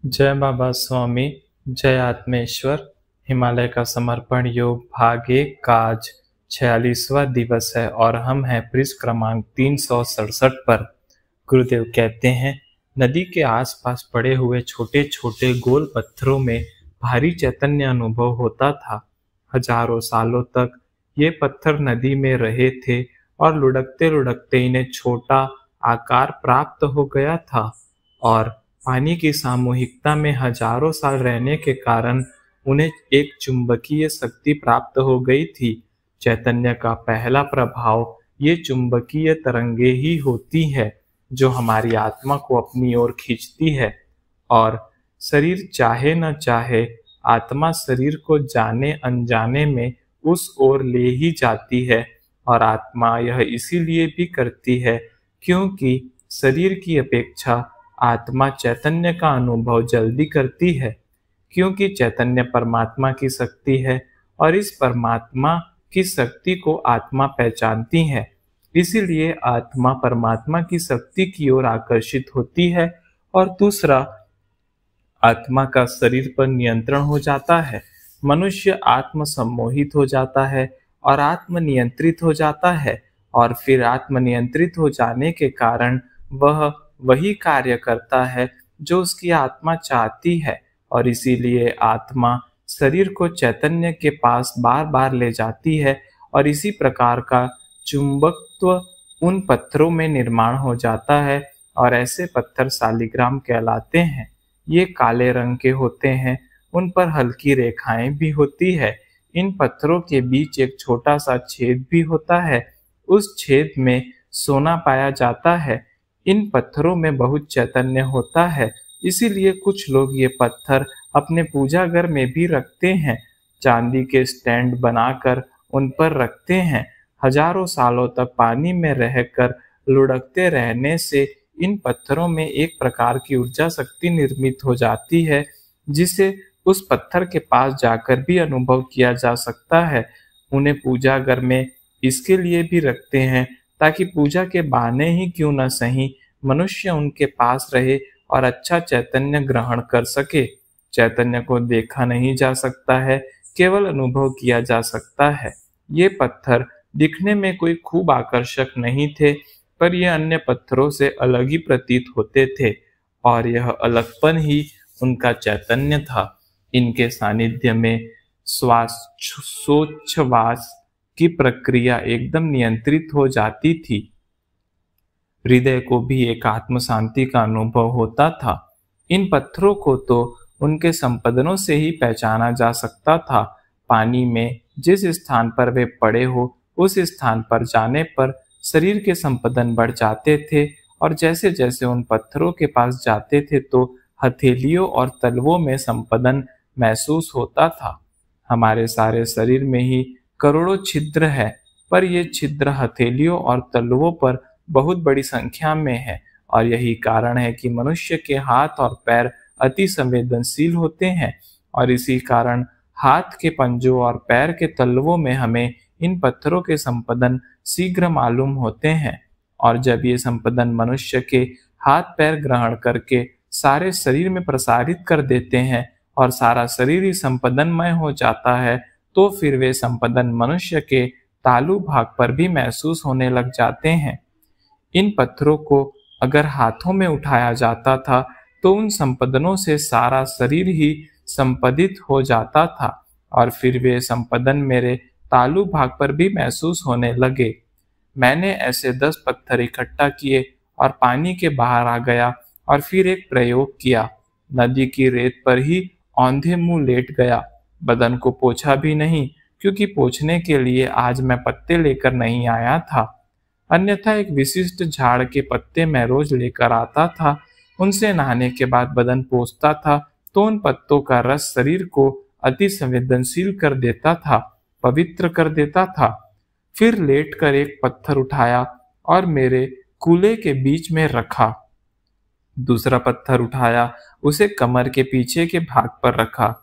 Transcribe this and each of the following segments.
जय बाबा स्वामी, जय आत्मेश्वर। हिमालय का समर्पण योग भाग 1 का आज 46वां दिवस है और हम हैं पृष्ठ क्रमांक 367 पर। गुरुदेव कहते हैं, नदी के आसपास पड़े हुए छोटे छोटे गोल पत्थरों में भारी चैतन्य अनुभव होता था। हजारों सालों तक ये पत्थर नदी में रहे थे और लुढ़कते लुढ़कते इन्हें छोटा आकार प्राप्त हो गया था और पानी की सामूहिकता में हजारों साल रहने के कारण उन्हें एक चुंबकीय शक्ति प्राप्त हो गई थी। चैतन्य का पहला प्रभाव ये चुंबकीय तरंगे ही होती है जो हमारी आत्मा को अपनी ओर खींचती है और शरीर चाहे न चाहे आत्मा शरीर को जाने अनजाने में उस ओर ले ही जाती है। और आत्मा यह इसीलिए भी करती है क्योंकि शरीर की अपेक्षा आत्मा चैतन्य का अनुभव जल्दी करती है, क्योंकि चैतन्य परमात्मा की शक्ति है और इस परमात्मा की शक्ति को आत्मा पहचानती है। इसीलिए आत्मा परमात्मा की शक्ति की ओर आकर्षित होती है और दूसरा, आत्मा का शरीर पर नियंत्रण हो जाता है। मनुष्य आत्म सम्मोहित हो जाता है और आत्म नियंत्रित हो जाता है और फिर आत्म नियंत्रित हो जाने के कारण वह वही कार्य करता है जो उसकी आत्मा चाहती है और इसीलिए आत्मा शरीर को चैतन्य के पास बार बार ले जाती है और इसी प्रकार का चुंबकत्व उन पत्थरों में निर्माण हो जाता है और ऐसे पत्थर शालिग्राम कहलाते हैं। ये काले रंग के होते हैं, उन पर हल्की रेखाएं भी होती है। इन पत्थरों के बीच एक छोटा सा छेद भी होता है, उस छेद में सोना पाया जाता है। इन पत्थरों में बहुत चैतन्य होता है, इसीलिए कुछ लोग ये पत्थर अपने पूजा घर में भी रखते हैं। चांदी के स्टैंड बनाकर उन पर रखते हैं। हजारों सालों तक पानी में रहकर लुढ़कते रहने से इन पत्थरों में एक प्रकार की ऊर्जा शक्ति निर्मित हो जाती है, जिसे उस पत्थर के पास जाकर भी अनुभव किया जा सकता है। उन्हें पूजा घर में इसके लिए भी रखते हैं ताकि पूजा के बहाने ही क्यों न सही मनुष्य उनके पास रहे और अच्छा चैतन्य ग्रहण कर सके। चैतन्य को देखा नहीं जा सकता है, केवल अनुभव किया जा सकता है। ये पत्थर दिखने में कोई खूब आकर्षक नहीं थे, पर ये अन्य पत्थरों से अलग ही प्रतीत होते थे और यह अलगपन ही उनका चैतन्य था। इनके सानिध्य में श्वासोच्छ्वास की प्रक्रिया एकदम नियंत्रित हो जाती थी। हृदय को भी एक आत्म शांति का अनुभव होता था। इन पत्थरों को तो उनके संपदनों से ही पहचाना जा सकता था। पानी में जिस स्थान पर वे पड़े हो उस स्थान पर जाने पर शरीर के संपदन बढ़ जाते थे और जैसे जैसे उन पत्थरों के पास जाते थे तो हथेलियों और तलवों में संपदन महसूस होता था। हमारे सारे शरीर में ही करोड़ों छिद्र है, पर ये छिद्र हथेलियों और तलवों पर बहुत बड़ी संख्या में है और यही कारण है कि मनुष्य के हाथ और पैर अति संवेदनशील होते हैं और इसी कारण हाथ के पंजों और पैर के तलवों में हमें इन पत्थरों के संपदन शीघ्र मालूम होते हैं। और जब ये संपदन मनुष्य के हाथ पैर ग्रहण करके सारे शरीर में प्रसारित कर देते हैं और सारा शरीर ही संपदनमय हो जाता है, तो फिर वे संपदन मनुष्य के तालू भाग पर भी महसूस होने लग जाते हैं। इन पत्थरों को अगर हाथों में उठाया जाता था तो उन संपदनों से सारा शरीर ही संपदित हो जाता था और फिर वे संपदन मेरे तालू भाग पर भी महसूस होने लगे। मैंने ऐसे 10 पत्थर इकट्ठा किए और पानी के बाहर आ गया और फिर एक प्रयोग किया। नदी की रेत पर ही औंधे मुंह लेट गया। बदन को पोंछा भी नहीं, क्योंकि पोंछने के लिए आज मैं पत्ते लेकर नहीं आया था। अन्यथा एक विशिष्ट झाड़ के पत्ते मैं रोज लेकर आता था। उनसे नहाने के बाद बदन पोंछता था तो उन पत्तों का रस शरीर को अति संवेदनशील कर देता था, पवित्र कर देता था। फिर लेटकर एक पत्थर उठाया और मेरे कूल्हे के बीच में रखा। दूसरा पत्थर उठाया, उसे कमर के पीछे के भाग पर रखा।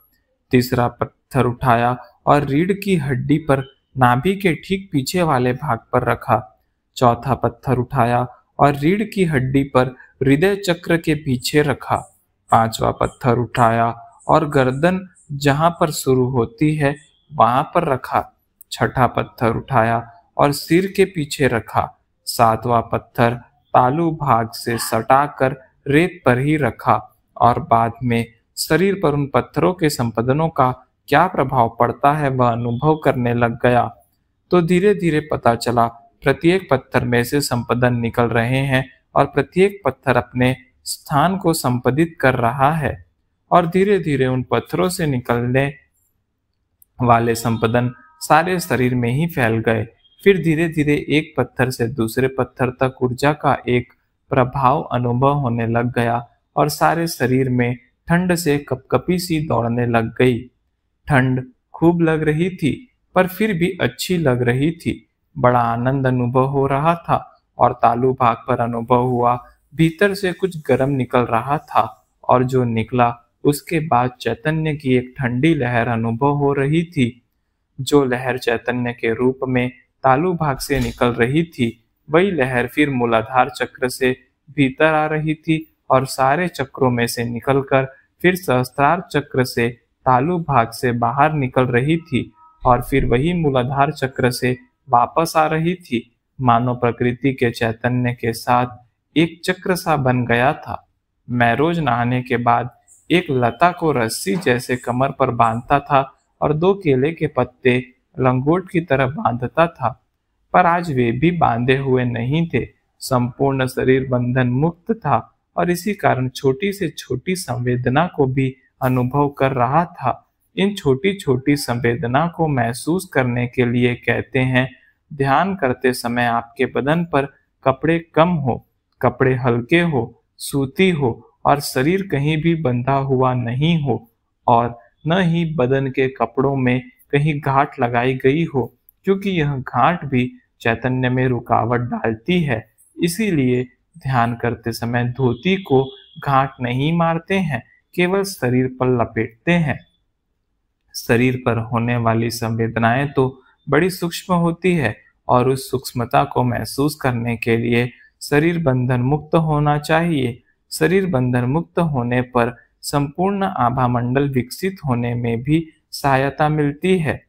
तीसरा पत्थर उठाया और रीढ़ की हड्डी पर नाभि के ठीक पीछे वाले भाग पर रखा। चौथा पत्थर उठाया और रीढ़ की हड्डी पर हृदय चक्र के पीछे रखा। पांचवा पत्थर उठाया और गर्दन जहां पर शुरू होती है वहां पर रखा। छठा पत्थर उठाया और सिर के पीछे रखा। सातवां पत्थर तालू भाग से सटाकर रेत पर ही रखा और बाद में शरीर पर उन पत्थरों के संपदनों का क्या प्रभाव पड़ता है वह अनुभव करने लग गया। तो धीरे धीरे पता चला प्रत्येक पत्थर में से संपदन निकल रहे हैं और प्रत्येक पत्थर अपने स्थान को संपदित कर रहा है और धीरे धीरे उन पत्थरों से निकलने वाले संपदन सारे शरीर में ही फैल गए। फिर धीरे धीरे एक पत्थर से दूसरे पत्थर तक ऊर्जा का एक प्रभाव अनुभव होने लग गया और सारे शरीर में ठंड से कपकपी सी दौड़ने लग गई। ठंड खूब लग रही थी पर फिर भी अच्छी लग रही थी। बड़ा आनंद अनुभव हो रहा था और तालू भाग पर अनुभव हुआ भीतर से कुछ गर्म निकल रहा था और जो निकला उसके बाद चैतन्य की एक ठंडी लहर अनुभव हो रही थी। जो लहर चैतन्य के रूप में तालू भाग से निकल रही थी वही लहर फिर मूलाधार चक्र से भीतर आ रही थी और सारे चक्रों में से निकलकर फिर सहस्त्रार चक्र से तालू भाग से बाहर निकल रही थी और फिर वही मूलाधार चक्र से वापस आ रही थी। मानव प्रकृति के चैतन्य के साथ एक चक्र सा बन गया था। मैं रोज नहाने के बाद एक लता को रस्सी जैसे कमर पर बांधता था और 2 केले के पत्ते लंगोट की तरह बांधता था, पर आज वे भी बांधे हुए नहीं थे। संपूर्ण शरीर बंधन मुक्त था और इसी कारण छोटी से छोटी संवेदना को भी अनुभव कर रहा था। इन छोटी छोटी संवेदना को महसूस करने के लिए कहते हैं ध्यान करते समय आपके बदन पर कपड़े कम हो, कपड़े हल्के हो, सूती हो और शरीर कहीं भी बंधा हुआ नहीं हो और न ही बदन के कपड़ों में कहीं गांठ लगाई गई हो, क्योंकि यह गांठ भी चैतन्य में रुकावट डालती है। इसीलिए ध्यान करते समय धोती को गांठ नहीं मारते हैं, केवल शरीर पर लपेटते हैं। शरीर पर होने वाली संवेदनाएं तो बड़ी सूक्ष्म होती है और उस सूक्ष्मता को महसूस करने के लिए शरीर बंधन मुक्त होना चाहिए। शरीर बंधन मुक्त होने पर संपूर्ण आभा मंडल विकसित होने में भी सहायता मिलती है।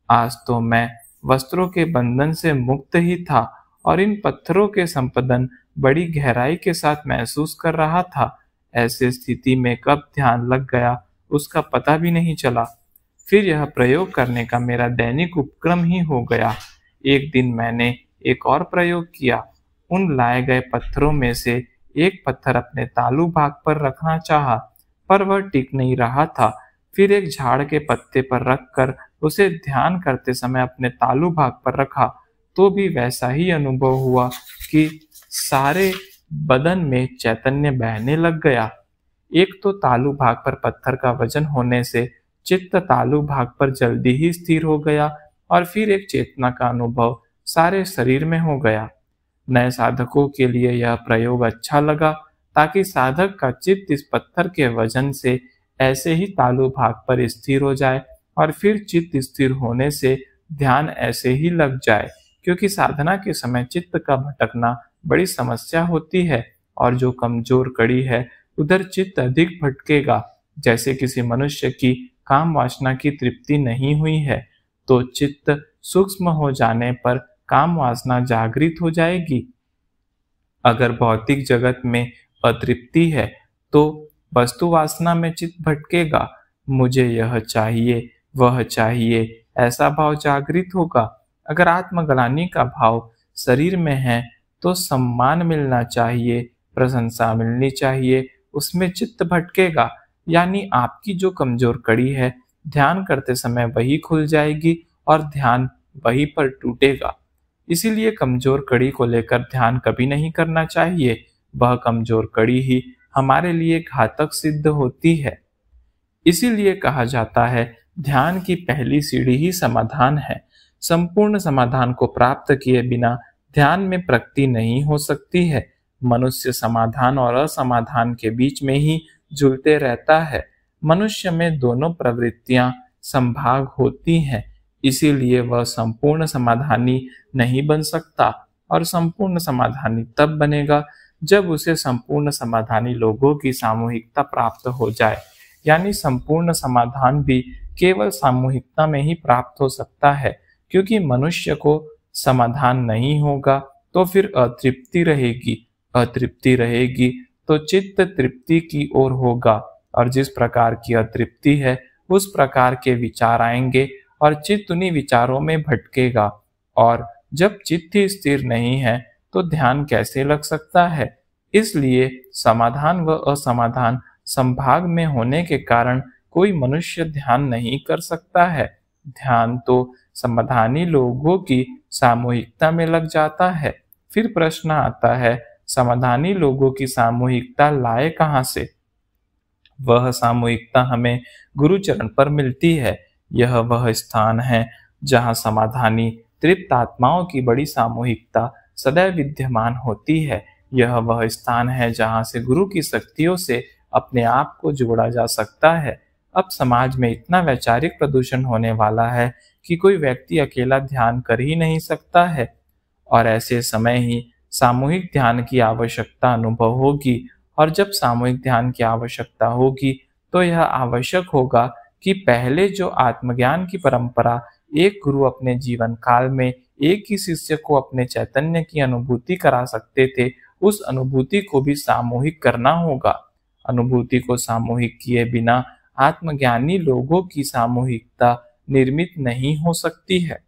आज तो मैं वस्त्रों के बंधन से मुक्त ही था और इन पत्थरों के संपदन बड़ी गहराई के साथ महसूस कर रहा था। ऐसे स्थिति में कब ध्यान लग गया उसका पता भी नहीं चला। फिर यह प्रयोग करने का मेरा दैनिक उपक्रम ही हो गया। एक दिन मैंने एक और प्रयोग किया। उन लाए गए पत्थरों में से एक पत्थर अपने तालू भाग पर रखना चाहा, पर वह टिक नहीं रहा था। फिर एक झाड़ के पत्ते पर रखकर उसे ध्यान करते समय अपने तालू भाग पर रखा, तो भी वैसा ही अनुभव हुआ कि सारे बदन में चैतन्य बहने लग गया। एक तो तालू भाग पर पत्थर का वजन होने से चित्त तालू भाग पर जल्दी ही स्थिर हो गया और फिर एक चेतना का अनुभव सारे शरीर में हो गया। नए साधकों के लिए यह प्रयोग अच्छा लगा, ताकि साधक का चित्त इस पत्थर के वजन से ऐसे ही तालू भाग पर स्थिर हो जाए और फिर चित्त स्थिर होने से ध्यान ऐसे ही लग जाए, क्योंकि साधना के समय चित्त का भटकना बड़ी समस्या होती है और जो कमजोर कड़ी है उधर चित्त अधिक भटकेगा। जैसे किसी मनुष्य की काम वासना की तृप्ति नहीं हुई है तो चित्त सूक्ष्म हो जाने पर काम वासना जागृत हो जाएगी। अगर भौतिक जगत में अतृप्ति है तो वस्तु वासना में चित्त भटकेगा। मुझे यह चाहिए, वह चाहिए, ऐसा भाव जागृत होगा। अगर आत्मग्लानि का भाव शरीर में है तो सम्मान मिलना चाहिए, प्रशंसा मिलनी चाहिए, उसमें चित्त भटकेगा। यानी आपकी जो कमजोर कड़ी है ध्यान करते समय वही खुल जाएगी और ध्यान वहीं पर टूटेगा। इसीलिए कमजोर कड़ी को लेकर ध्यान कभी नहीं करना चाहिए। वह कमजोर कड़ी ही हमारे लिए घातक सिद्ध होती है। इसीलिए कहा जाता है ध्यान की पहली सीढ़ी ही समाधान है। संपूर्ण समाधान को प्राप्त किए बिना ध्यान में प्रगति नहीं हो सकती है। मनुष्य समाधान और असमाधान के बीच में ही झूलते रहता है। मनुष्य में दोनों प्रवृत्तियां संभाग होती हैं, इसीलिए वह संपूर्ण समाधानी नहीं बन सकता और संपूर्ण समाधानी तब बनेगा जब उसे संपूर्ण समाधानी लोगों की सामूहिकता प्राप्त हो जाए। यानी संपूर्ण समाधान भी केवल सामूहिकता में ही प्राप्त हो सकता है, क्योंकि मनुष्य को समाधान नहीं होगा तो फिर अतृप्ति रहेगी, अतृप्ति रहेगी तो चित्त तृप्ति की ओर होगा, और जिस प्रकार की अतृप्ति है उस प्रकार के विचार आएंगे और चित्त उन्हीं विचारों में भटकेगा। और जब चित्त ही स्थिर नहीं है तो ध्यान कैसे लग सकता है। इसलिए समाधान व असमाधान संभाग में होने के कारण कोई मनुष्य ध्यान नहीं कर सकता है। ध्यान तो समाधानी लोगों की सामूहिकता में लग जाता है। फिर प्रश्न आता है, समाधानी लोगों की सामूहिकता लाए कहाँ से? वह सामूहिकता हमें गुरु चरण पर मिलती है। यह वह स्थान है जहाँ समाधानी तृप्त आत्माओं की बड़ी सामूहिकता सदैव विद्यमान होती है। यह वह स्थान है जहाँ से गुरु की शक्तियों से अपने आप को जोड़ा जा सकता है। अब समाज में इतना वैचारिक प्रदूषण होने वाला है कि कोई व्यक्ति अकेला ध्यान कर ही नहीं सकता है, और ऐसे समय ही सामूहिक ध्यान की आवश्यकता अनुभव होगी। और जब सामूहिक ध्यान की आवश्यकता होगी तो यह आवश्यक होगा कि पहले जो आत्मज्ञान की परंपरा एक गुरु अपने जीवन काल में एक ही शिष्य को अपने चैतन्य की अनुभूति करा सकते थे, उस अनुभूति को भी सामूहिक करना होगा। अनुभूति को सामूहिक किए बिना आत्मज्ञानी लोगों की सामूहिकता निर्मित नहीं हो सकती है।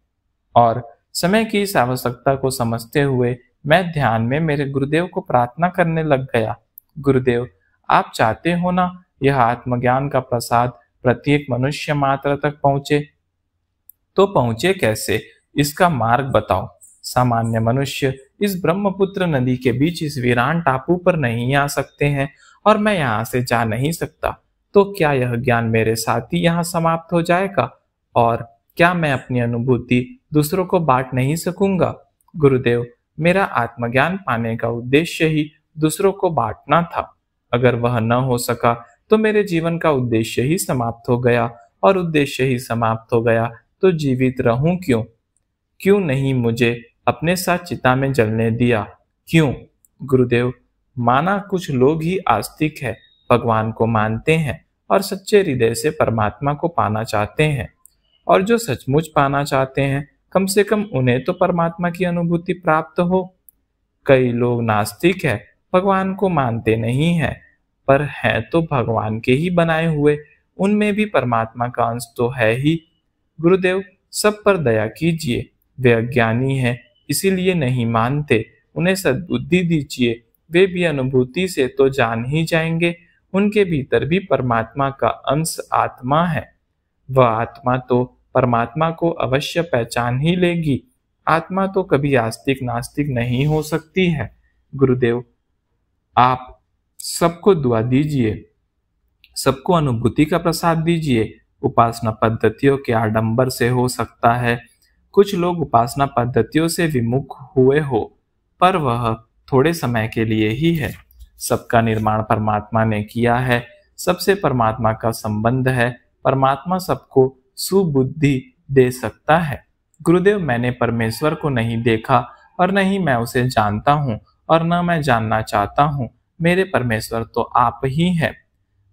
और समय की इस आवश्यकता को समझते हुए मैं ध्यान में मेरे गुरुदेव को प्रार्थना करने लग गया। गुरुदेव, आप चाहते हो ना यह आत्मज्ञान का प्रसाद प्रत्येक मनुष्य मात्र तक पहुंचे? तो पहुंचे कैसे, इसका मार्ग बताओ। सामान्य मनुष्य इस ब्रह्मपुत्र नदी के बीच इस वीरान टापू पर नहीं आ सकते हैं, और मैं यहाँ से जा नहीं सकता। तो क्या यह ज्ञान मेरे साथ ही यहाँ समाप्त हो जाएगा? और क्या मैं अपनी अनुभूति दूसरों को बांट नहीं सकूंगा? गुरुदेव, मेरा आत्मज्ञान पाने का उद्देश्य ही दूसरों को बांटना था। अगर वह न हो सका तो मेरे जीवन का उद्देश्य ही समाप्त हो गया, और उद्देश्य ही समाप्त हो गया तो जीवित रहूं क्यों? क्यों नहीं मुझे अपने साथ चिता में जलने दिया? क्यों? गुरुदेव, माना कुछ लोग ही आस्तिक है, भगवान को मानते हैं और सच्चे हृदय से परमात्मा को पाना चाहते हैं, और जो सचमुच पाना चाहते हैं कम से कम उन्हें तो परमात्मा की अनुभूति प्राप्त हो। कई लोग नास्तिक है, भगवान को मानते नहीं हैं, पर हैं तो भगवान के ही बनाए हुए, उनमें भी परमात्मा का अंश तो है ही। गुरुदेव, सब पर दया कीजिए, वे अज्ञानी हैं इसीलिए नहीं मानते, उन्हें सद्बुद्धि दीजिए, वे भी अनुभूति से तो जान ही जाएंगे, उनके भीतर भी परमात्मा का अंश आत्मा है। वह आत्मा तो परमात्मा को अवश्य पहचान ही लेगी। आत्मा तो कभी आस्तिक नास्तिक नहीं हो सकती है। गुरुदेव, आप सबको दुआ दीजिए, सबको अनुभूति का प्रसाद दीजिए। उपासना पद्धतियों के आडंबर से हो सकता है कुछ लोग उपासना पद्धतियों से विमुख हुए हो, पर वह थोड़े समय के लिए ही है। सबका निर्माण परमात्मा ने किया है, सबसे परमात्मा का संबंध है, परमात्मा सबको सुबुद्धि दे सकता है। गुरुदेव, मैंने परमेश्वर को नहीं देखा और न ही मैं उसे जानता हूँ और न मैं जानना चाहता हूँ। मेरे परमेश्वर तो आप ही हैं।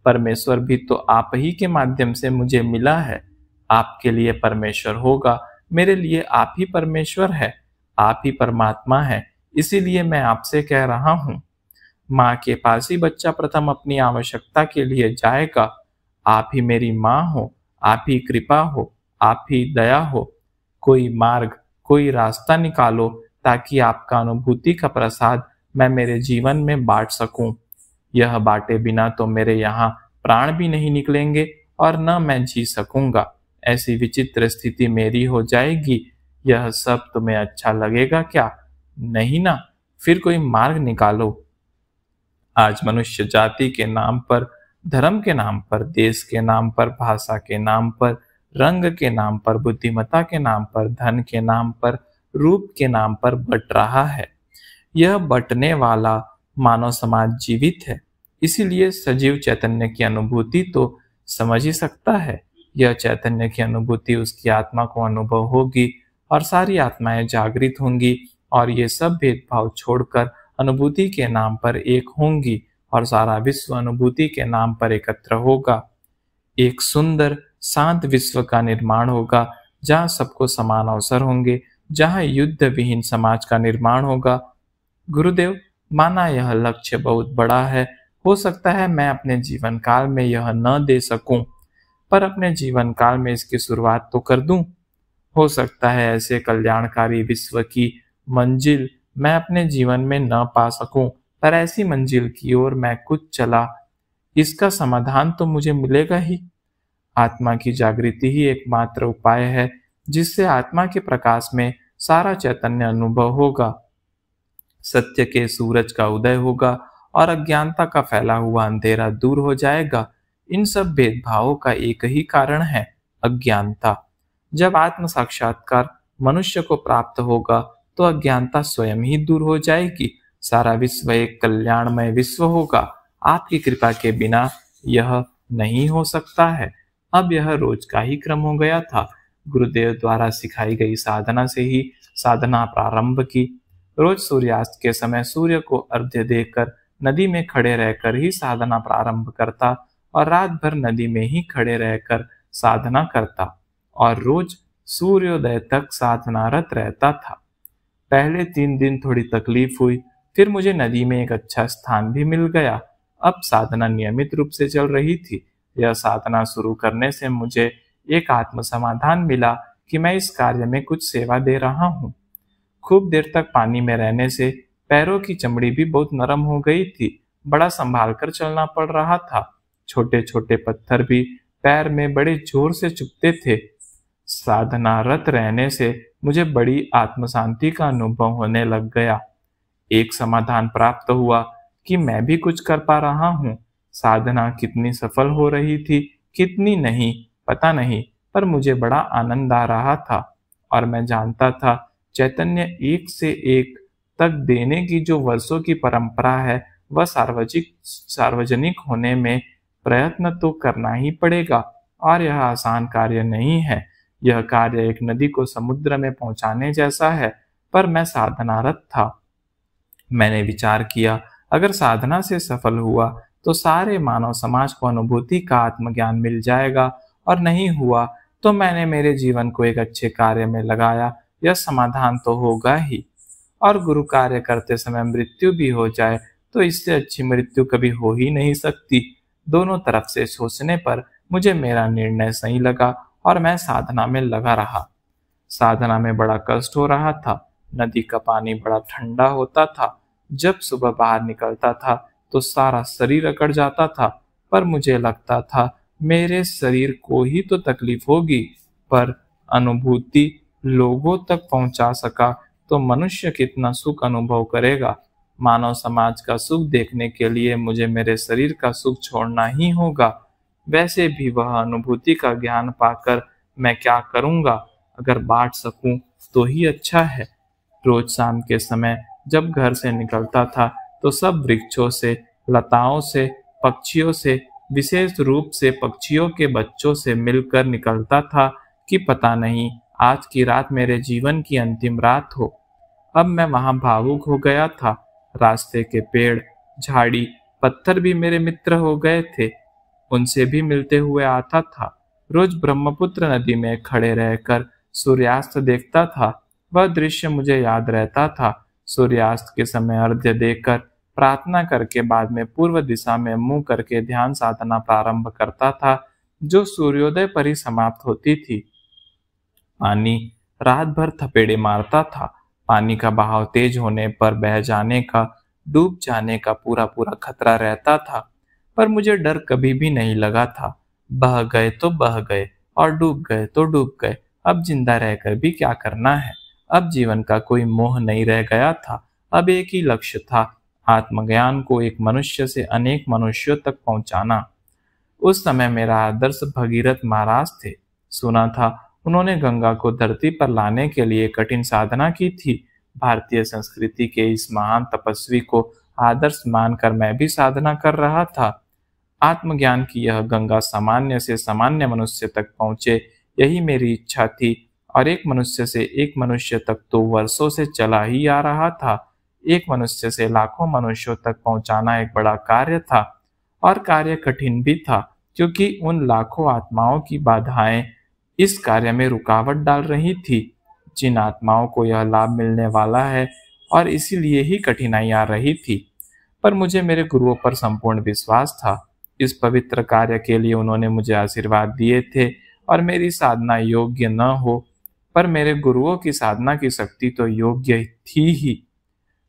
परमेश्वर भी तो आप ही के माध्यम से मुझे मिला है। आपके लिए परमेश्वर होगा, मेरे लिए आप ही परमेश्वर है, आप ही परमात्मा है, इसीलिए मैं आपसे कह रहा हूँ। माँ के पास ही बच्चा प्रथम अपनी आवश्यकता के लिए जाएगा। आप ही मेरी माँ हो, आप ही कृपा हो, आप ही दया हो। कोई मार्ग, कोई रास्ता निकालो ताकि आपका अनुभूति का प्रसाद मैं मेरे जीवन में बांट सकूं। यह बांटे बिना तो मेरे यहाँ प्राण भी नहीं निकलेंगे और न मैं जी सकूंगा। ऐसी विचित्र स्थिति मेरी हो जाएगी। यह सब तुम्हें अच्छा लगेगा क्या? नहीं ना, फिर कोई मार्ग निकालो। आज मनुष्य जाति के नाम पर, धर्म के नाम पर, देश के नाम पर, भाषा के नाम पर, रंग के नाम पर, बुद्धिमत्ता के नाम पर, धन के नाम पर, रूप के नाम पर बट रहा है। यह बटने वाला मानव समाज जीवित है, इसीलिए सजीव चैतन्य की अनुभूति तो समझ ही सकता है। यह चैतन्य की अनुभूति उसकी आत्मा को अनुभव होगी और सारी आत्माएं जागृत होंगी और ये सब भेदभाव छोड़कर अनुभूति के नाम पर एक होंगी और सारा विश्व अनुभूति के नाम पर एकत्र होगा। एक सुंदर शांत विश्व का निर्माण होगा जहाँ सबको समान अवसर होंगे, जहाँ युद्ध विहीन समाज का निर्माण होगा। गुरुदेव, माना यह लक्ष्य बहुत बड़ा है, हो सकता है मैं अपने जीवन काल में यह न दे सकूं, पर अपने जीवन काल में इसकी शुरुआत तो कर दूं। हो सकता है ऐसे कल्याणकारी विश्व की मंजिल मैं अपने जीवन में न पा सकूं, पर ऐसी मंजिल की ओर मैं कुछ चला, इसका समाधान तो मुझे मिलेगा ही। आत्मा की जागृति ही एकमात्र उपाय है जिससे आत्मा के प्रकाश में सारा चैतन्य अनुभव होगा। सत्य के सूरज का उदय होगा और अज्ञानता का फैला हुआ अंधेरा दूर हो जाएगा। इन सब भेदभावों का एक ही कारण है, अज्ञानता। जब आत्म साक्षात्कार मनुष्य को प्राप्त होगा तो अज्ञानता स्वयं ही दूर हो जाएगी। सारा विश्व एक कल्याणमय विश्व होगा। आपकी कृपा के बिना यह नहीं हो सकता है। अब यह रोज का ही क्रम हो गया था। गुरुदेव द्वारा सिखाई गई साधना से ही साधना प्रारंभ की। रोज सूर्यास्त के समय सूर्य को अर्घ्य देकर नदी में खड़े रहकर ही साधना प्रारंभ करता और रात भर नदी में ही खड़े रहकर साधना करता और रोज सूर्योदय तक साधनारत रहता था। पहले 3 दिन थोड़ी तकलीफ हुई, फिर मुझे नदी में एक अच्छा स्थान भी मिल गया। अब साधना नियमित रूप से चल रही थी। यह साधना शुरू करने से मुझे एक आत्म समाधान मिला कि मैं इस कार्य में कुछ सेवा दे रहा हूँ। खूब देर तक पानी में रहने से पैरों की चमड़ी भी बहुत नरम हो गई थी। बड़ा संभाल कर चलना पड़ रहा था। छोटे छोटे पत्थर भी पैर में बड़े जोर से चुभते थे। साधनारत रहने से मुझे बड़ी आत्म शांति का अनुभव होने लग गया। एक समाधान प्राप्त हुआ कि मैं भी कुछ कर पा रहा हूँ। साधना कितनी सफल हो रही थी, कितनी नहीं, पता नहीं, पर मुझे बड़ा आनंद आ रहा था और मैं जानता था चैतन्य एक से एक तक देने की जो वर्षों की परंपरा है वह सार्वजनिक होने में प्रयत्न तो करना ही पड़ेगा और यह आसान कार्य नहीं है। यह कार्य एक नदी को समुद्र में पहुंचाने जैसा है, पर मैं साधनारत था। मैंने विचार किया, अगर साधना से सफल हुआ तो सारे मानव समाज को अनुभूति का आत्मज्ञान मिल जाएगा और नहीं हुआ तो मैंने मेरे जीवन को एक अच्छे कार्य में लगाया, यह समाधान तो होगा ही। और गुरु कार्य करते समय मृत्यु भी हो जाए तो इससे अच्छी मृत्यु कभी हो ही नहीं सकती। दोनों तरफ से सोचने पर मुझे मेरा निर्णय सही लगा और मैं साधना में लगा रहा। साधना में बड़ा कष्ट हो रहा था। नदी का पानी बड़ा ठंडा होता था। जब सुबह बाहर निकलता था तो सारा शरीर अकड़ जाता था, पर मुझे लगता था मेरे शरीर को ही तो तकलीफ होगी, पर अनुभूति लोगों तक पहुंचा सका तो मनुष्य कितना सुख अनुभव करेगा। मानव समाज का सुख देखने के लिए मुझे मेरे शरीर का सुख छोड़ना ही होगा। वैसे भी वह अनुभूति का ज्ञान पाकर मैं क्या करूंगा, अगर बांट सकूं तो ही अच्छा है। रोज शाम के समय जब घर से निकलता था तो सब वृक्षों से, लताओं से, पक्षियों से, विशेष रूप से पक्षियों के बच्चों से मिलकर निकलता था कि पता नहीं आज की रात मेरे जीवन की अंतिम रात हो। अब मैं वहां भावुक हो गया था। रास्ते के पेड़, झाड़ी, पत्थर भी मेरे मित्र हो गए थे। उनसे भी मिलते हुए आता था। रोज ब्रह्मपुत्र नदी में खड़े रहकर सूर्यास्त देखता था। वह दृश्य मुझे याद रहता था। सूर्यास्त के समय अर्घ्य देकर प्रार्थना करके बाद में पूर्व दिशा में मुंह करके ध्यान साधना प्रारंभ करता था, जो सूर्योदय पर ही समाप्त होती थी। पानी रात भर थपेड़े मारता था। पानी का बहाव तेज होने पर बह जाने का, डूब जाने का पूरा पूरा खतरा रहता था, पर मुझे डर कभी भी नहीं लगा था। बह गए तो बह गए और डूब गए तो डूब गए। अब जिंदा रहकर भी क्या करना है। अब जीवन का कोई मोह नहीं रह गया था। अब एक ही लक्ष्य था, आत्मज्ञान को एक मनुष्य से अनेक मनुष्यों तक पहुंचाना। उस समय मेरा आदर्श भगीरथ महाराज थे। सुना था उन्होंने गंगा को धरती पर लाने के लिए कठिन साधना की थी। भारतीय संस्कृति के इस महान तपस्वी को आदर्श मानकर मैं भी साधना कर रहा था। आत्मज्ञान की यह गंगा सामान्य से सामान्य मनुष्य तक पहुंचे, यही मेरी इच्छा थी। और एक मनुष्य से एक मनुष्य तक तो वर्षों से चला ही आ रहा था। एक मनुष्य से लाखों मनुष्यों तक पहुंचाना एक बड़ा कार्य था, और कार्य कठिन भी था, क्योंकि उन लाखों आत्माओं की बाधाएं इस कार्य में रुकावट डाल रही थी, जिन आत्माओं को यह लाभ मिलने वाला है, और इसीलिए ही कठिनाई आ रही थी। पर मुझे मेरे गुरुओं पर संपूर्ण विश्वास था। इस पवित्र कार्य के लिए उन्होंने मुझे आशीर्वाद दिए थे, और मेरी साधना योग्य न हो, पर मेरे गुरुओं की साधना की शक्ति तो योग्य थी ही।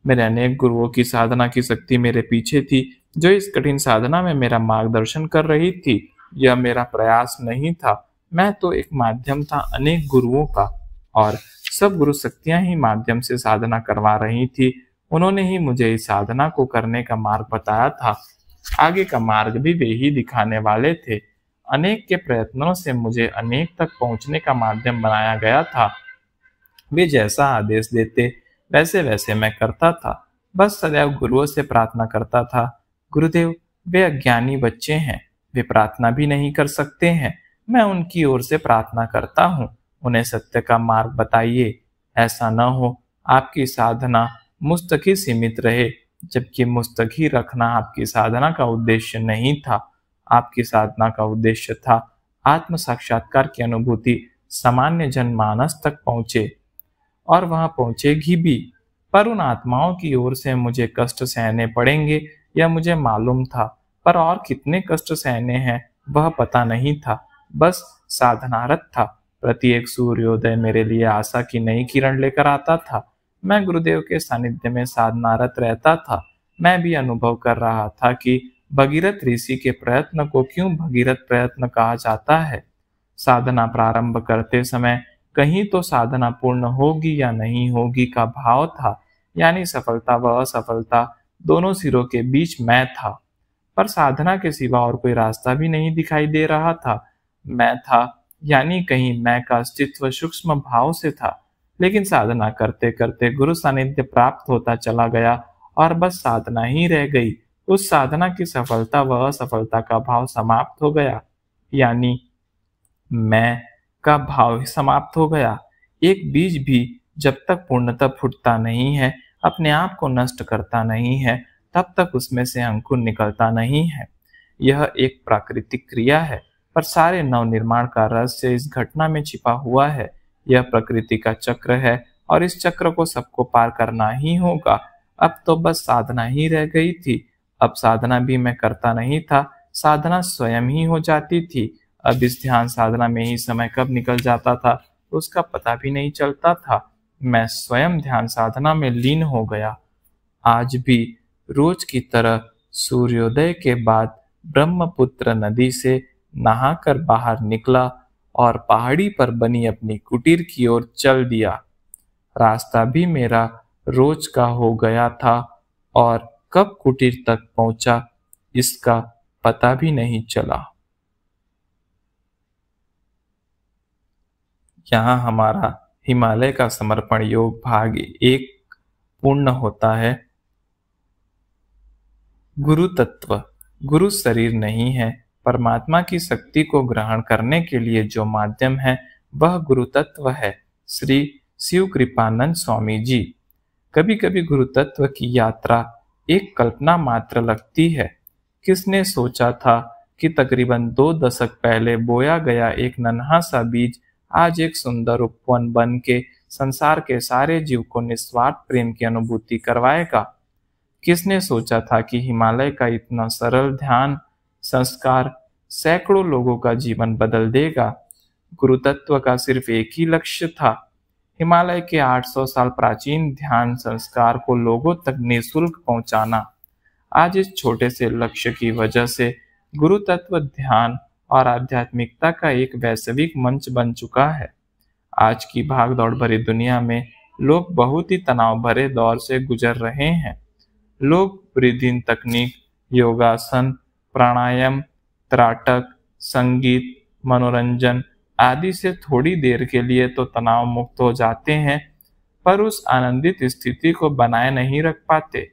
मेरे अनेक गुरुओं की साधना की शक्ति मेरे पीछे थी, जो इस कठिन साधना में मेरा मार्गदर्शन कर रही थी। यह मेरा प्रयास नहीं था, मैं तो एक माध्यम था अनेक गुरुओं का, और सब गुरु शक्तियां ही माध्यम से साधना करवा रही थी। उन्होंने ही मुझे इस साधना को करने का मार्ग बताया था। आगे का मार्ग भी वे ही दिखाने वाले थे। अनेक के प्रयत्नों से मुझे अनेक तक पहुंचने का माध्यम बनाया गया था। वे जैसा आदेश देते वैसे वैसे मैं करता था। बस सदैव गुरुओं से प्रार्थना करता था, गुरुदेव, वे अज्ञानी बच्चे हैं, वे प्रार्थना भी नहीं कर सकते हैं। मैं उनकी ओर से प्रार्थना करता हूँ, उन्हें सत्य का मार्ग बताइए। ऐसा न हो आपकी साधना मुझ तक ही सीमित रहे, जबकि मुझ तक ही रखना आपकी साधना का उद्देश्य नहीं था। आपकी साधना का उद्देश्य था आत्म साक्षात्कार की अनुभूति सामान्य जनमानस तक पहुंचे, और वहां पहुंचेगी भी। पर उन आत्माओं की ओर से मुझे कष्ट सहने पड़ेंगे, यह मुझे मालूम था, पर और कितने कष्ट सहने हैं वह पता नहीं था। बस साधनारत था। प्रत्येक सूर्योदय मेरे लिए आशा की नई किरण लेकर आता था। मैं गुरुदेव के सानिध्य में साधनारत रहता था। मैं भी अनुभव कर रहा था कि भगीरथ ऋषि के प्रयत्न को क्यों भगीरथ प्रयत्न कहा जाता है। साधना प्रारंभ करते समय कहीं तो साधना पूर्ण होगी या नहीं होगी का भाव था, यानी सफलता व असफलता दोनों सिरों के बीच मैं था। पर साधना के सिवा और कोई रास्ता भी नहीं दिखाई दे रहा था। मैं था, यानी कहीं मैं का अस्तित्व सूक्ष्म भाव से था। लेकिन साधना करते करते गुरु सानिध्य प्राप्त होता चला गया, और बस साधना ही रह गई। उस साधना की सफलता व असफलता का भाव समाप्त हो गया, यानी मैं का भाव ही समाप्त हो गया। एक बीज भी जब तक पूर्णतः फूटता नहीं है, अपने आप को नष्ट करता नहीं है, तब तक उसमें से अंकुर निकलता नहीं है। यह एक प्राकृतिक क्रिया है, पर सारे नवनिर्माण का रहस्य इस घटना में छिपा हुआ है। यह प्रकृति का चक्र है, और इस चक्र को सबको पार करना ही होगा। अब तो बस साधना ही रह गई थी। अब साधना भी मैं करता नहीं था, साधना स्वयं ही हो जाती थी। अब इस ध्यान साधना में ही समय कब निकल जाता था उसका पता भी नहीं चलता था। मैं स्वयं ध्यान साधना में लीन हो गया। आज भी रोज की तरह सूर्योदय के बाद ब्रह्मपुत्र नदी से नहाकर बाहर निकला, और पहाड़ी पर बनी अपनी कुटीर की ओर चल दिया। रास्ता भी मेरा रोज का हो गया था, और कब कुटीर तक पहुंचा इसका पता भी नहीं चला। यहाँ हमारा हिमालय का समर्पण योग भाग 1 पूर्ण होता है। गुरु तत्व। गुरु शरीर नहीं है, परमात्मा की शक्ति को ग्रहण करने के लिए जो माध्यम है वह गुरु तत्व है। श्री शिव कृपानंद स्वामी जी। कभी कभी गुरु तत्व की यात्रा एक कल्पना मात्र लगती है। किसने सोचा था कि तकरीबन 2 दशक पहले बोया गया एक नन्हा सा बीज आज एक सुंदर उपवन बन के संसार के सारे जीव को निस्वार्थ प्रेम की अनुभूति करवाएगा। किसने सोचा था कि हिमालय का इतना सरल ध्यान संस्कार सैकड़ों लोगों का जीवन बदल देगा। गुरु तत्व का सिर्फ एक ही लक्ष्य था, हिमालय के 800 साल प्राचीन ध्यान संस्कार को लोगों तक निःशुल्क पहुंचाना। आज इस छोटे से लक्ष्य की वजह से गुरु तत्व ध्यान और आध्यात्मिकता का एक वैश्विक मंच बन चुका है। आज की भागदौड़ भरी दुनिया में लोग बहुत ही तनाव भरे दौर से गुजर रहे हैं। लोग ब्रीदिंग तकनीक, योगासन, प्राणायाम, त्राटक, संगीत, मनोरंजन आदि से थोड़ी देर के लिए तो तनाव मुक्त हो जाते हैं, पर उस आनंदित स्थिति को बनाए नहीं रख पाते।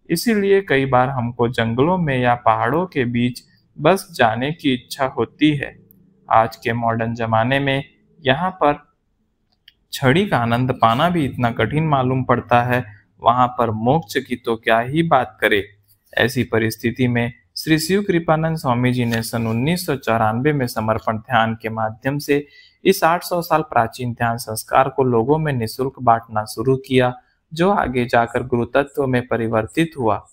इसीलिए कई बार हमको जंगलों में या पहाड़ों के बीच बस जाने की इच्छा होती है। आज के मॉडर्न जमाने में यहाँ पर छड़ी का आनंद पाना भी इतना कठिन मालूम पड़ता है, वहां पर मोक्ष की तो क्या ही बात करे। ऐसी परिस्थिति में श्री शिव कृपानंद स्वामी जी ने सन 1994 में समर्पण ध्यान के माध्यम से इस 800 साल प्राचीन ध्यान संस्कार को लोगों में निःशुल्क बांटना शुरू किया, जो आगे जाकर गुरु तत्व में परिवर्तित हुआ।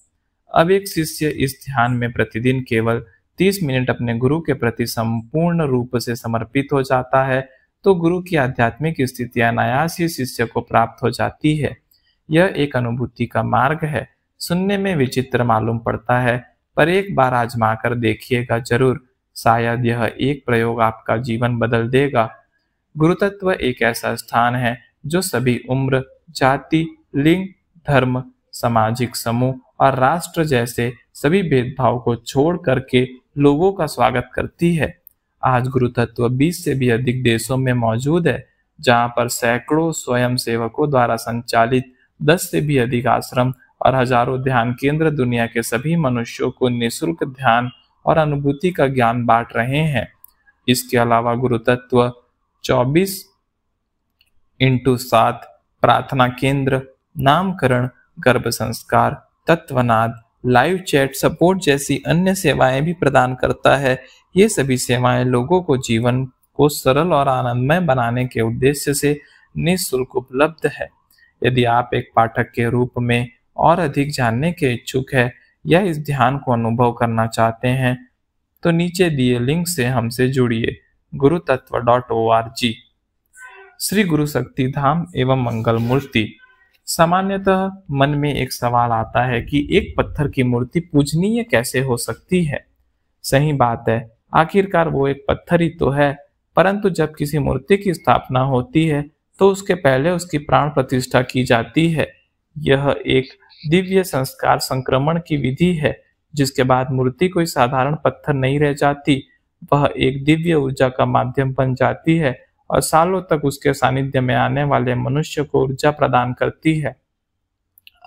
अब एक शिष्य इस ध्यान में प्रतिदिन केवल 30 मिनट अपने गुरु के प्रति संपूर्ण रूप से समर्पित हो जाता है तो गुरु की आध्यात्मिक स्थिति अनायास ही शिष्य को प्राप्त हो जाती है। यह एक अनुभूति का मार्ग है। सुनने में विचित्र मालूम पड़ता है, पर एक बार आजमा कर देखिएगा जरूर, शायद यह एक प्रयोग आपका जीवन बदल देगा। गुरु तत्व एक ऐसा स्थान है जो सभी उम्र, जाति, लिंग, धर्म, सामाजिक समूह और राष्ट्र जैसे सभी भेदभाव को छोड़ करके लोगों का स्वागत करती है। आज गुरु तत्व 20 से भी अधिक देशों में मौजूद है, जहां पर सैकड़ों स्वयं सेवकों द्वारा संचालित 10 से भी अधिक आश्रम और हजारों ध्यान केंद्र दुनिया के सभी मनुष्यों को निःशुल्क ध्यान और अनुभूति का ज्ञान बांट रहे हैं। इसके अलावा गुरु तत्व 24x7 प्रार्थना केंद्र, नामकरण, गर्भ संस्कार, तत्वनाद, लाइव चैट सपोर्ट जैसी अन्य सेवाएं भी प्रदान करता है। ये सभी सेवाएं लोगों को जीवन को सरल और आनंदमय बनाने के उद्देश्य से निःशुल्क उपलब्ध है। यदि आप एक पाठक के रूप में और अधिक जानने के इच्छुक है या इस ध्यान को अनुभव करना चाहते हैं तो नीचे दिए लिंक से हमसे जुड़िए gurutattva.org। श्री गुरु शक्ति धाम एवं मंगल मूर्ति। सामान्यतः मन में एक सवाल आता है कि एक पत्थर की मूर्ति पूजनीय कैसे हो सकती है। सही बात है, आखिरकार वो एक पत्थर ही तो है, परंतु जब किसी मूर्ति की स्थापना होती है तो उसके पहले उसकी प्राण प्रतिष्ठा की जाती है। यह एक दिव्य संस्कार संक्रमण की विधि है, जिसके बाद मूर्ति कोई साधारण पत्थर नहीं रह जाती, वह एक दिव्य ऊर्जा का माध्यम बन जाती है और सालों तक उसके सानिध्य में आने वाले मनुष्य को ऊर्जा प्रदान करती है।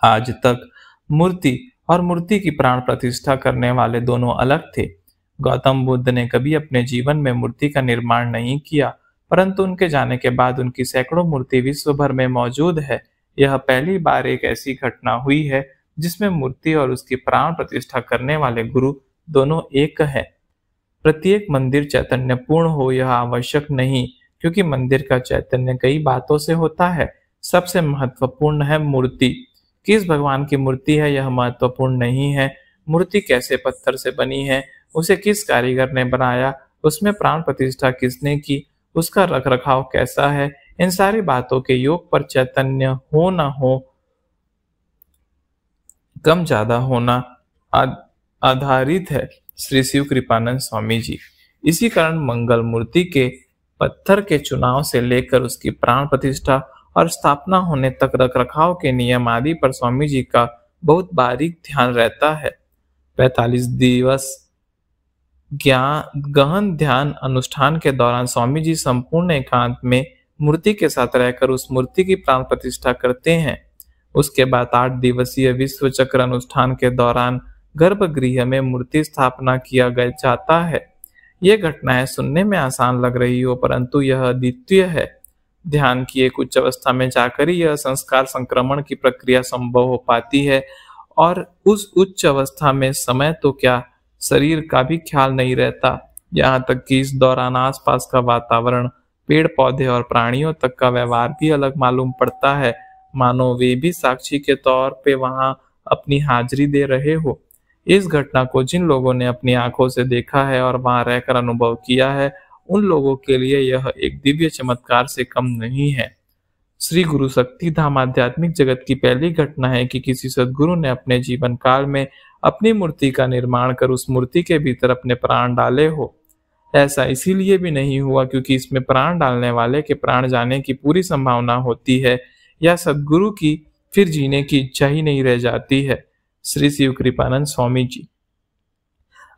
आज तक मूर्ति और मूर्ति की प्राण प्रतिष्ठा करने वाले दोनों अलग थे। गौतम बुद्ध ने कभी अपने जीवन में मूर्ति का निर्माण नहीं किया, परंतु उनके जाने के बाद उनकी सैकड़ों मूर्ति विश्व भर में मौजूद है। यह पहली बार एक ऐसी घटना हुई है जिसमें मूर्ति और उसकी प्राण प्रतिष्ठा करने वाले गुरु दोनों एक है। प्रत्येक मंदिर चैतन्यपूर्ण हो यह आवश्यक नहीं, क्योंकि मंदिर का चैतन्य कई बातों से होता है। सबसे महत्वपूर्ण है मूर्ति। किस भगवान की मूर्ति है यह महत्वपूर्ण नहीं है। मूर्ति कैसे पत्थर से बनी है, उसे किस कारीगर ने बनाया, उसमें प्राण प्रतिष्ठा किसने की, उसका रखरखाव कैसा है, इन सारी बातों के योग पर चैतन्य हो न हो, कम ज्यादा होना आधारित है। श्री शिव कृपानंद स्वामी जी। इसी कारण मंगल मूर्ति के पत्थर के चुनाव से लेकर उसकी प्राण प्रतिष्ठा और स्थापना होने तक रखरखाव के नियम आदि पर स्वामी जी का बहुत बारीक ध्यान रहता है। 45 दिवस गहन ध्यान अनुष्ठान के दौरान स्वामी जी संपूर्ण एकांत में मूर्ति के साथ रहकर उस मूर्ति की प्राण प्रतिष्ठा करते हैं। उसके बाद 8 दिवसीय विश्व चक्र अनुष्ठान के दौरान गर्भगृह में मूर्ति स्थापना किया जाता है। ये घटनाएं सुनने में आसान लग रही हो, परंतु यह अद्वितीय है। ध्यान की एक उच्च अवस्था में जाकर ही यह संस्कार संक्रमण की प्रक्रिया संभव हो पाती है, और उस उच्च अवस्था में समय तो क्या, शरीर का भी ख्याल नहीं रहता। यहाँ तक कि इस दौरान आसपास का वातावरण, पेड़ पौधे और प्राणियों तक का व्यवहार भी अलग मालूम पड़ता है, मानो वे भी साक्षी के तौर पे वहां अपनी हाजिरी दे रहे हो। इस घटना को जिन लोगों ने अपनी आंखों से देखा है और वहां रहकर अनुभव किया है, उन लोगों के लिए यह एक दिव्य चमत्कार से कम नहीं है। श्री गुरु शक्ति धाम आध्यात्मिक जगत की पहली घटना है कि किसी सद्गुरु ने अपने जीवन काल में अपनी मूर्ति का निर्माण कर उस मूर्ति के भीतर अपने प्राण डाले हो। ऐसा इसीलिए भी नहीं हुआ क्योंकि इसमें प्राण डालने वाले के प्राण जाने की पूरी संभावना होती है, या सद्गुरु की फिर जीने की इच्छा ही नहीं रह जाती है। श्री शिव कृपानंद स्वामी जी।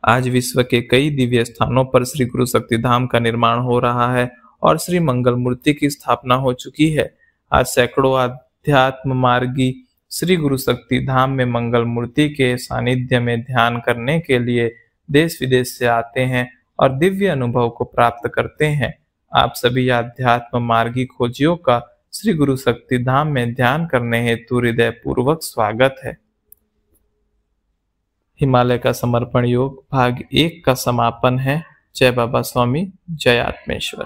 आज विश्व के कई दिव्य स्थानों पर श्री गुरु शक्ति धाम का निर्माण हो रहा है और श्री मंगल मूर्ति की स्थापना हो चुकी है। आज सैकड़ों आध्यात्म मार्गी श्री गुरु शक्ति धाम में मंगल मूर्ति के सानिध्य में ध्यान करने के लिए देश विदेश से आते हैं और दिव्य अनुभव को प्राप्त करते हैं। आप सभी आध्यात्म मार्गी खोजियों का श्री गुरु शक्ति धाम में ध्यान करने हेतु हृदय पूर्वक स्वागत है। हिमालय का समर्पण योग भाग 1 का समापन है। जय बाबा स्वामी, जय आत्मेश्वर।